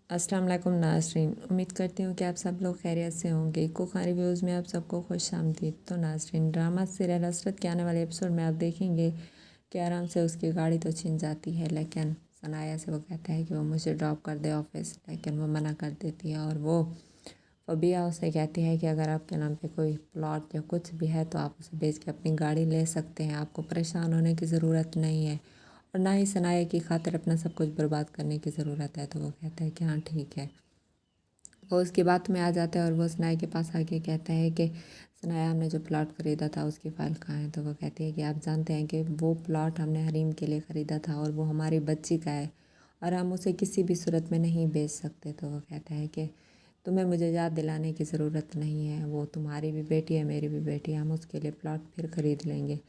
अस्सलाम वालेकुम नाज़रीन, उम्मीद करती हूँ कि आप सब लोग खैरियत से होंगे। कुक रिव्यूज़ में आप सबको खुश आमदीद। तो नाज़रीन, ड्रामा सीरियल हसरत के आने वाले एपिसोड में आप देखेंगे कि आराम से उसकी गाड़ी तो छिन जाती है, लेकिन सनाया से वो कहता है कि वो मुझे ड्रॉप कर दे ऑफिस, लेकिन वो मना कर देती है। और वो फबिया उसे कहती है कि अगर आपके नाम पे कोई प्लॉट या कुछ भी है तो आप उसे बेच के अपनी गाड़ी ले सकते हैं, आपको परेशान होने की ज़रूरत नहीं है और ना ही सनाया की खातिर अपना सब कुछ बर्बाद करने की ज़रूरत है। तो वो कहता है कि हाँ ठीक है। वो उसकी बात में आ जाता है और वो सनाया के पास आके कहता है कि सनाया, हमने जो प्लॉट ख़रीदा था उसकी फ़ाइल कहाँ है। तो वो कहती है कि आप जानते हैं कि वो प्लॉट हमने हरीम के लिए ख़रीदा था और वो हमारी बच्ची का है और हम उसे किसी भी सूरत में नहीं बेच सकते। तो वो कहता है कि तुम्हें मुझे याद दिलाने की ज़रूरत नहीं है, वो तुम्हारी भी बेटी है, मेरी भी बेटी है, हम उसके लिए प्लॉट फिर ख़रीद लेंगे,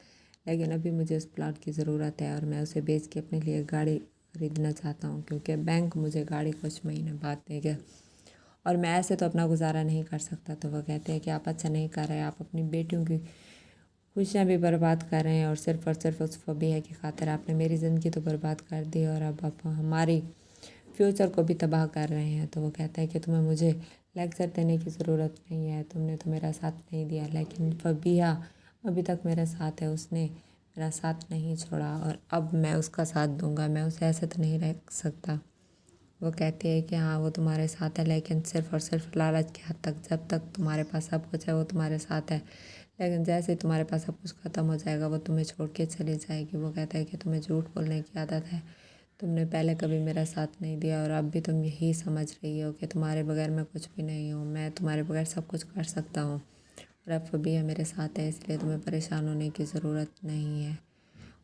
लेकिन अभी मुझे उस प्लॉट की ज़रूरत है और मैं उसे बेच के अपने लिए गाड़ी ख़रीदना चाहता हूँ, क्योंकि बैंक मुझे गाड़ी कुछ महीने बाद देगा और मैं ऐसे तो अपना गुजारा नहीं कर सकता। तो वो कहते हैं कि आप अच्छा नहीं कर रहे, आप अपनी बेटियों की खुशियाँ भी बर्बाद कर रहे हैं और सिर्फ उस फबिया की खातिर आपने मेरी ज़िंदगी तो बर्बाद कर दी और अब आप हमारी फ्यूचर को भी तबाह कर रहे हैं। तो वो कहता है कि तुम्हें मुझे लेक्चर देने की ज़रूरत नहीं है, तुमने तो मेरा साथ नहीं दिया, लेकिन फबिया अभी तक मेरे साथ है, उसने मेरा साथ नहीं छोड़ा और अब मैं उसका साथ दूंगा, मैं उसे ऐसे तो नहीं रख सकता। वो कहती है कि हाँ वो तुम्हारे साथ है, लेकिन सिर्फ़ और सिर्फ लालच की हद तक। जब तक तुम्हारे पास सब कुछ है वो तुम्हारे साथ है, लेकिन जैसे ही तुम्हारे पास सब कुछ ख़त्म हो जाएगा वो तुम्हें छोड़ के चली जाएगी। वो कहता है कि तुम्हें झूठ बोलने की आदत है, तुमने पहले कभी मेरा साथ नहीं दिया और अब भी तुम यही समझ रही हो कि तुम्हारे बगैर मैं कुछ भी नहीं हूँ। मैं तुम्हारे बगैर सब कुछ कर सकता हूँ और अब फबिया मेरे साथ है, इसलिए तुम्हें परेशान होने की ज़रूरत नहीं है।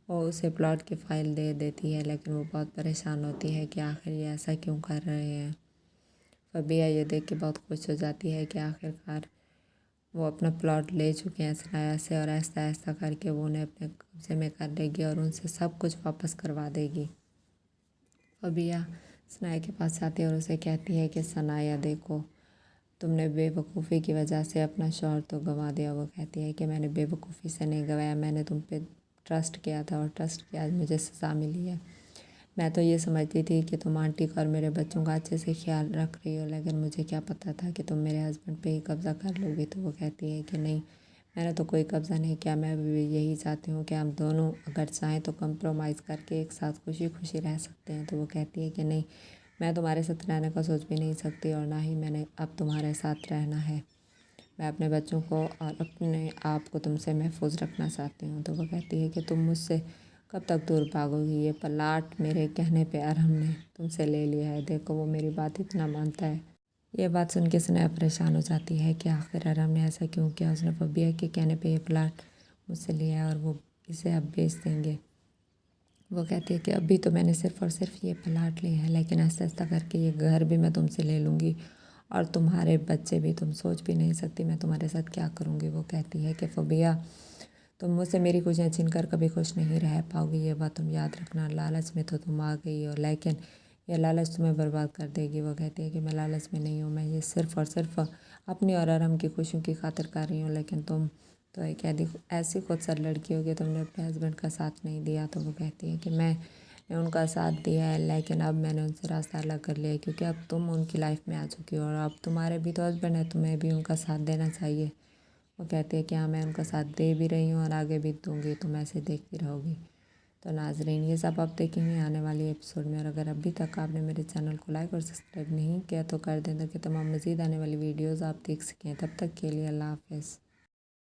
वो उसे प्लॉट की फ़ाइल दे देती है, लेकिन वो बहुत परेशान होती है कि आखिर ये ऐसा क्यों कर रहे हैं। फबिया ये देख के बहुत खुश हो जाती है कि आखिरकार वो अपना प्लॉट ले चुके हैं सनाया से और ऐसा ऐसा करके वो उन्हें अपने कब्ज़े में कर लेगी और उनसे सब कुछ वापस करवा देगी। फबिया सनाया के पास जाती है और उसे कहती है कि सनाया देखो, तुमने बेवकूफ़ी की वजह से अपना शौहर तो गंवा दिया। वो कहती है कि मैंने बेवकूफ़ी से नहीं गंवाया, मैंने तुम पे ट्रस्ट किया था और ट्रस्ट की आज मुझे सज़ा मिली है। मैं तो ये समझती थी कि तुम आंटी का और मेरे बच्चों का अच्छे से ख्याल रख रही हो, लेकिन मुझे क्या पता था कि तुम मेरे हस्बैंड पे ही कब्ज़ा कर लोगी। तो वो कहती है कि नहीं, मैंने तो कोई कब्ज़ा नहीं किया, मैं भी यही चाहती हूँ कि हम दोनों अगर चाहें तो कंप्रोमाइज़ करके एक साथ खुशी खुशी रह सकते हैं। तो वो कहती है कि नहीं, मैं तुम्हारे साथ रहने का सोच भी नहीं सकती और ना ही मैंने अब तुम्हारे साथ रहना है। मैं अपने बच्चों को और अपने आप को तुमसे महफूज रखना चाहती हूँ। तो वो कहती है कि तुम मुझसे कब तक दूर भागोगी, ये प्लाट मेरे कहने पे अरहम ने तुमसे ले लिया है, देखो वो मेरी बात इतना मानता है। ये बात सुन के सनाया परेशान हो जाती है कि आखिर अरहम ने ऐसा क्यों किया, उसने फबिया के कहने पे ये प्लाट मुझसे लिया है और वो इसे अब बेच देंगे। वो कहती है कि अभी तो मैंने सिर्फ़ और सिर्फ ये प्लाट लिया है, लेकिन आहिस्ता आहिस्ता करके ये घर भी मैं तुमसे ले लूँगी और तुम्हारे बच्चे भी, तुम सोच भी नहीं सकती मैं तुम्हारे साथ क्या करूँगी। वो कहती है कि फबिया, तुम मुझसे मेरी खुशियाँ छीन कर कभी खुश नहीं रह पाओगी, ये बात तुम याद रखना। लालच में तो तुम आ गई हो, लेकिन ये लालच तुम्हें बर्बाद कर देगी। वो कहती है कि मैं लालच में नहीं हूँ, मैं ये सिर्फ़ और सिर्फ अपनी और अरहम की खुशियों की खातिर कर रही हूँ, लेकिन तुम तो एक ऐसी खुद सर लड़की हो कि तुमने अपने हस्बैंड का साथ नहीं दिया। तो वो कहती है कि मैंने उनका साथ दिया है, लेकिन अब मैंने उनसे रास्ता अलग कर लिया है, क्योंकि अब तुम उनकी लाइफ में आ चुकी हो और अब तुम्हारे भी तो हस्बैंड है, तुम्हें भी उनका साथ देना चाहिए। वो कहती है कि हाँ मैं उनका साथ दे भी रही हूँ और आगे भी दूँगी, तुम ऐसे देखती रहोगी। तो नाजरीन, ये सब आप देखेंगे आने वाली एपिसोड में, और अगर अभी तक आपने मेरे चैनल को लाइक और सब्सक्राइब नहीं किया तो कर दें ताकि तमाम मज़ीद आने वाली वीडियोज़ आप देख सकें। तब तक के लिए अल्लाह हाफ़िज़।